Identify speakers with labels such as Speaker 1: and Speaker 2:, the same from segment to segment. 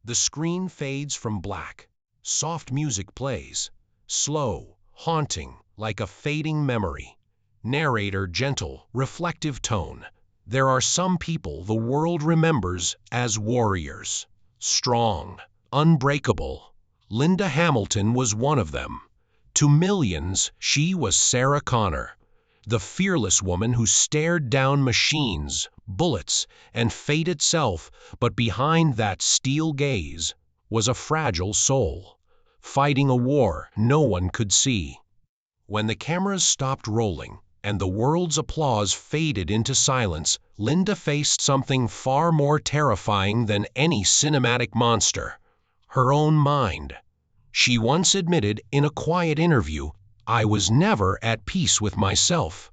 Speaker 1: The screen fades from black. Soft music plays. Slow, haunting, like a fading memory. Narrator gentle, reflective tone. There are some people the world remembers as warriors. Strong, unbreakable. Linda Hamilton was one of them. To millions, she was Sarah Connor, the fearless woman who stared down machines, bullets, and fate itself, but behind that steel gaze was a fragile soul, fighting a war no one could see. When the cameras stopped rolling and the world's applause faded into silence, Linda faced something far more terrifying than any cinematic monster: her own mind. She once admitted in a quiet interview, "I was never at peace with myself.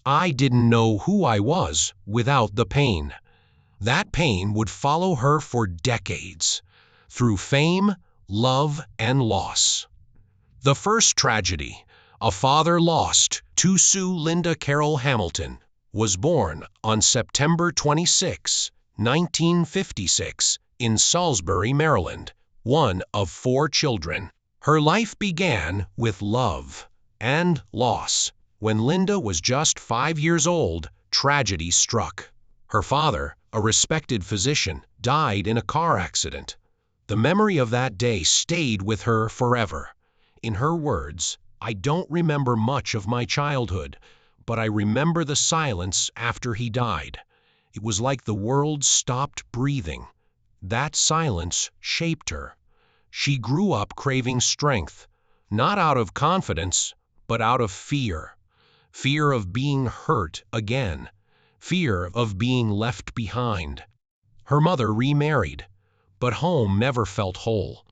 Speaker 1: I didn't know who I was without the pain." That pain would follow her for decades, through fame, love, and loss. The first tragedy, a father lost to Sue Linda Carroll Hamilton, was born on September 26, 1956, in Salisbury, Maryland, one of 4 children. Her life began with love and loss. When Linda was just 5 years old, tragedy struck. Her father, a respected physician, died in a car accident. The memory of that day stayed with her forever. In her words, "I don't remember much of my childhood, but I remember the silence after he died. It was like the world stopped breathing." That silence shaped her. She grew up craving strength, not out of confidence, but out of fear. Fear of being hurt again. Fear of being left behind. Her mother remarried, but home never felt whole.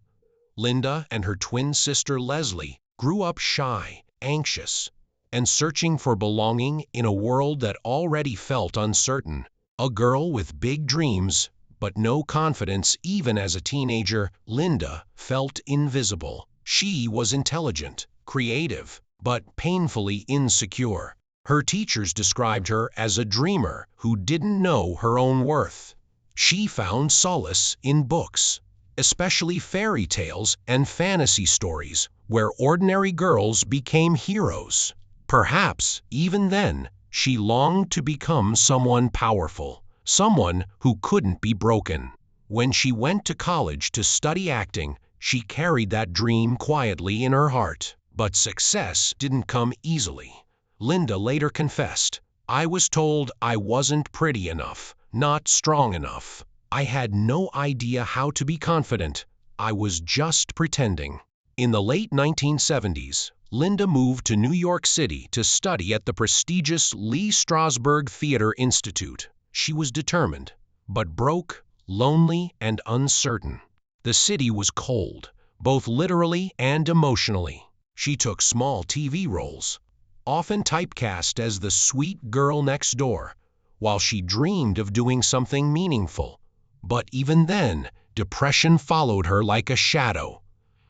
Speaker 1: Linda and her twin sister Leslie grew up shy, anxious, and searching for belonging in a world that already felt uncertain. A girl with big dreams, but no confidence even as a teenager, Linda felt invisible. She was intelligent, creative, but painfully insecure. Her teachers described her as a dreamer who didn't know her own worth. She found solace in books, especially fairy tales and fantasy stories, where ordinary girls became heroes. Perhaps, even then, she longed to become someone powerful, someone who couldn't be broken. When she went to college to study acting, she carried that dream quietly in her heart. But success didn't come easily. Linda later confessed, "I was told I wasn't pretty enough, not strong enough. I had no idea how to be confident. I was just pretending." In the late 1970s, Linda moved to New York City to study at the prestigious Lee Strasberg Theater Institute. She was determined, but broke, lonely, and uncertain. The city was cold, both literally and emotionally. She took small TV roles, often typecast as the sweet girl next door, while she dreamed of doing something meaningful. But even then, depression followed her like a shadow.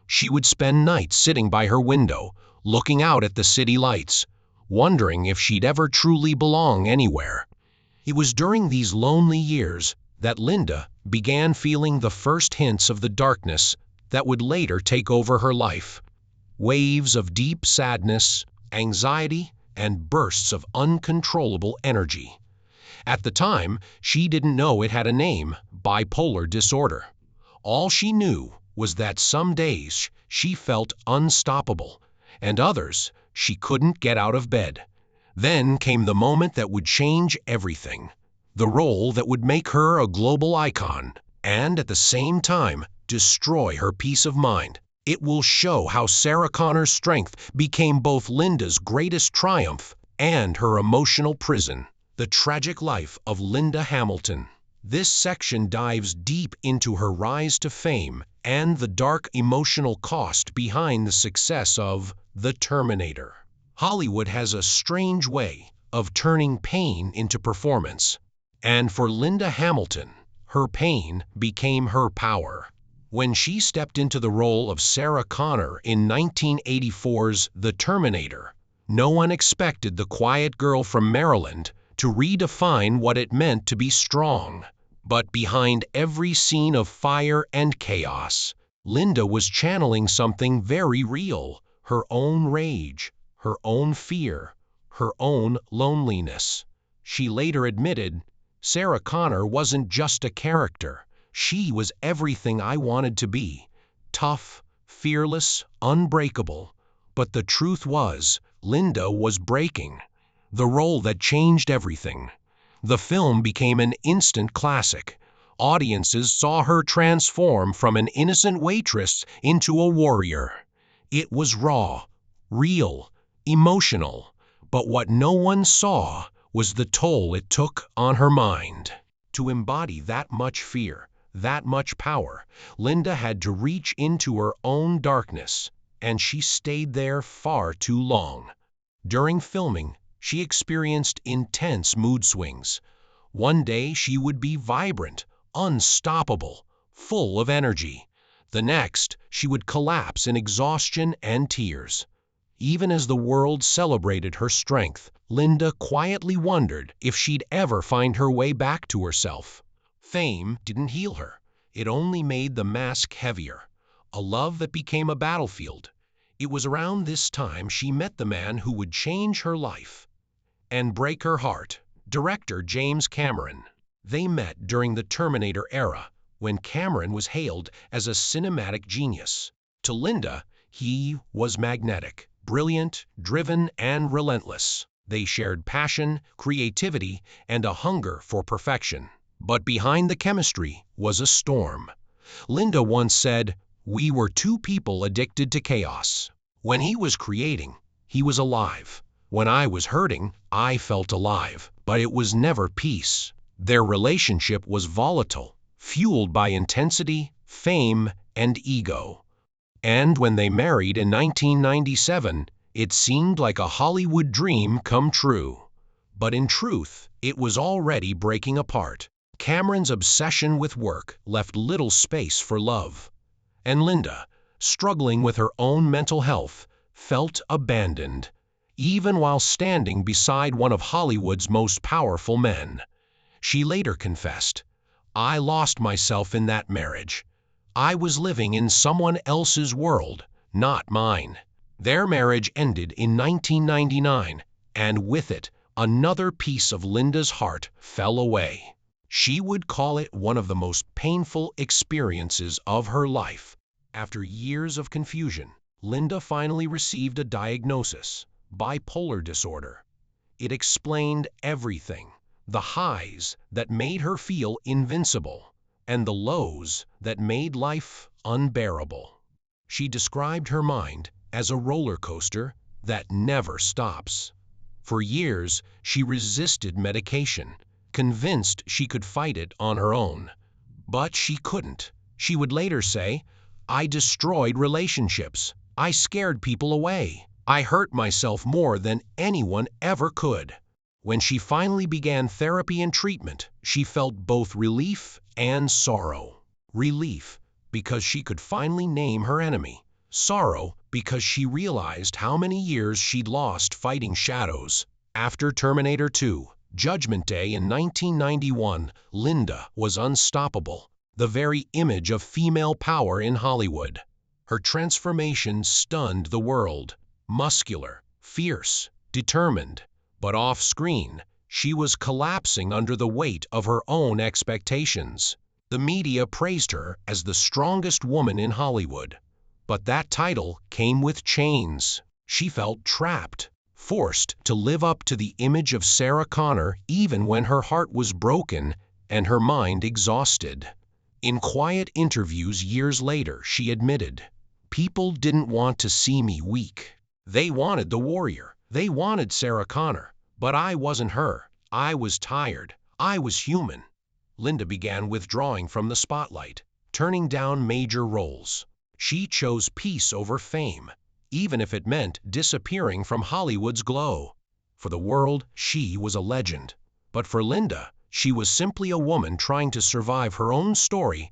Speaker 1: She would spend nights sitting by her window, looking out at the city lights, wondering if she'd ever truly belong anywhere. It was during these lonely years that Linda began feeling the first hints of the darkness that would later take over her life. Waves of deep sadness, anxiety, and bursts of uncontrollable energy. At the time, she didn't know it had a name: bipolar disorder. All she knew was that some days she felt unstoppable, and others she couldn't get out of bed. Then came the moment that would change everything, the role that would make her a global icon, and at the same time destroy her peace of mind. It will show how Sarah Connor's strength became both Linda's greatest triumph and her emotional prison. The tragic life of Linda Hamilton. This section dives deep into her rise to fame and the dark emotional cost behind the success of The Terminator. Hollywood has a strange way of turning pain into performance. And for Linda Hamilton, her pain became her power. When she stepped into the role of Sarah Connor in 1984's The Terminator, no one expected the quiet girl from Maryland to redefine what it meant to be strong. But behind every scene of fire and chaos, Linda was channeling something very real, her own rage, her own fear, her own loneliness. She later admitted, "Sarah Connor wasn't just a character. She was everything I wanted to be. Tough, fearless, unbreakable." But the truth was, Linda was breaking. The role that changed everything. The film became an instant classic. Audiences saw her transform from an innocent waitress into a warrior. It was raw, real, emotional, but what no one saw was the toll it took on her mind. To embody that much fear, that much power, Linda had to reach into her own darkness, and she stayed there far too long. During filming, she experienced intense mood swings. One day she would be vibrant, unstoppable, full of energy. The next, she would collapse in exhaustion and tears. Even as the world celebrated her strength, Linda quietly wondered if she'd ever find her way back to herself. Fame didn't heal her. It only made the mask heavier. A love that became a battlefield. It was around this time she met the man who would change her life and break her heart, director James Cameron. They met during the Terminator era, when Cameron was hailed as a cinematic genius. To Linda, he was magnetic, brilliant, driven, and relentless. They shared passion, creativity, and a hunger for perfection. But behind the chemistry was a storm. Linda once said, "We were two people addicted to chaos. When he was creating, he was alive. When I was hurting, I felt alive, but it was never peace." Their relationship was volatile, fueled by intensity, fame, and ego. And when they married in 1997, it seemed like a Hollywood dream come true. But in truth, it was already breaking apart. Cameron's obsession with work left little space for love. And Linda, struggling with her own mental health, felt abandoned, even while standing beside one of Hollywood's most powerful men. She later confessed, "I lost myself in that marriage. I was living in someone else's world, not mine." Their marriage ended in 1999, and with it, another piece of Linda's heart fell away. She would call it one of the most painful experiences of her life. After years of confusion, Linda finally received a diagnosis: bipolar disorder. It explained everything: the highs that made her feel invincible, and the lows that made life unbearable. She described her mind as a roller coaster that never stops. For years, she resisted medication, convinced she could fight it on her own. But she couldn't. She would later say, "I destroyed relationships. I scared people away. I hurt myself more than anyone ever could." When she finally began therapy and treatment, she felt both relief and sorrow. Relief, because she could finally name her enemy. Sorrow, because she realized how many years she'd lost fighting shadows. After Terminator 2, Judgment Day in 1991, Linda was unstoppable, the very image of female power in Hollywood. Her transformation stunned the world. Muscular, fierce, determined. But off-screen, she was collapsing under the weight of her own expectations. The media praised her as the strongest woman in Hollywood. But that title came with chains. She felt trapped, forced to live up to the image of Sarah Connor even when her heart was broken and her mind exhausted. In quiet interviews years later, she admitted, "People didn't want to see me weak. They wanted the warrior. They wanted Sarah Connor. But I wasn't her. I was tired. I was human." Linda began withdrawing from the spotlight, turning down major roles. She chose peace over fame, even if it meant disappearing from Hollywood's glow. For the world, she was a legend. But for Linda, she was simply a woman trying to survive her own story